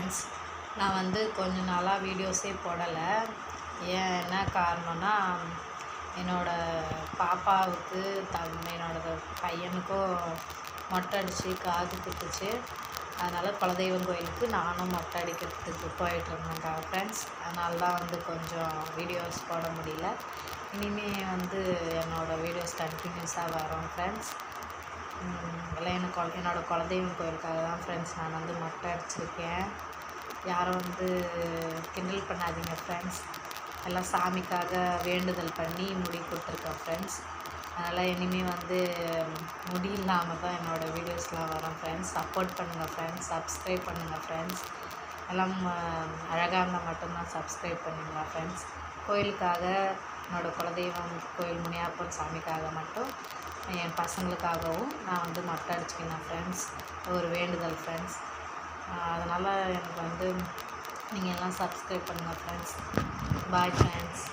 Friends. நான் வந்து கொஞ்ச நாளாக வீடியோஸே போடலை. என்ன காரணம்னா, என்னோடய பாப்பாவுக்கு என்னோட பையனுக்கும் மொட்டை அடித்து காது குத்துச்சு. அதனால் குலதெய்வம் கோயிலுக்கு நானும் மொட்டை அடிக்கிறதுக்கு போயிட்டுருந்தேங்க ஃப்ரெண்ட்ஸ். அதனால தான் வந்து கொஞ்சம் வீடியோஸ் போட முடியல. இனிமேல் வந்து என்னோடய வீடியோஸ் கண்டினியூஸாக வரும் ஃப்ரெண்ட்ஸ். எல்லாம் என்னோடய குலதெய்வம் கோயிலுக்காக தான் ஃப்ரெண்ட்ஸ் நான் வந்து மொட்டை அடிச்சிருக்கேன். யாரும் வந்து கிண்டல் பண்ணாதீங்க ஃப்ரெண்ட்ஸ். எல்லாம் சாமிக்காக வேண்டுதல் பண்ணி முடி கொடுத்துருக்கேன் ஃப்ரெண்ட்ஸ். அதனால் இனிமேல் வந்து முடி இல்லாமல் தான் என்னோடய வீடியோஸ்லாம் வரும் ஃப்ரெண்ட்ஸ். சப்போர்ட் பண்ணுங்கள் ஃப்ரெண்ட்ஸ், சப்ஸ்கிரைப் பண்ணுங்கள் ஃப்ரெண்ட்ஸ். எல்லாம் அழகாக இருந்தால் மட்டும்தான் சப்ஸ்கிரைப் பண்ணுங்கள் ஃப்ரெண்ட்ஸ். கோயிலுக்காக என்னோடய குலதெய்வம் கோயில் முனியாப்பன் சாமிக்காக மட்டும் என் பசங்களுக்காகவும் நான் வந்து மொட்டை அடிச்சுக்கினேன் ஃப்ரெண்ட்ஸ். ஒரு வேண்டுதல் ஃப்ரெண்ட்ஸ். அதனால் எனக்கு வந்து நீங்கள் எல்லாம் சப்ஸ்கிரைப் பண்ணுங்கள் ஃப்ரெண்ட்ஸ். Bye friends.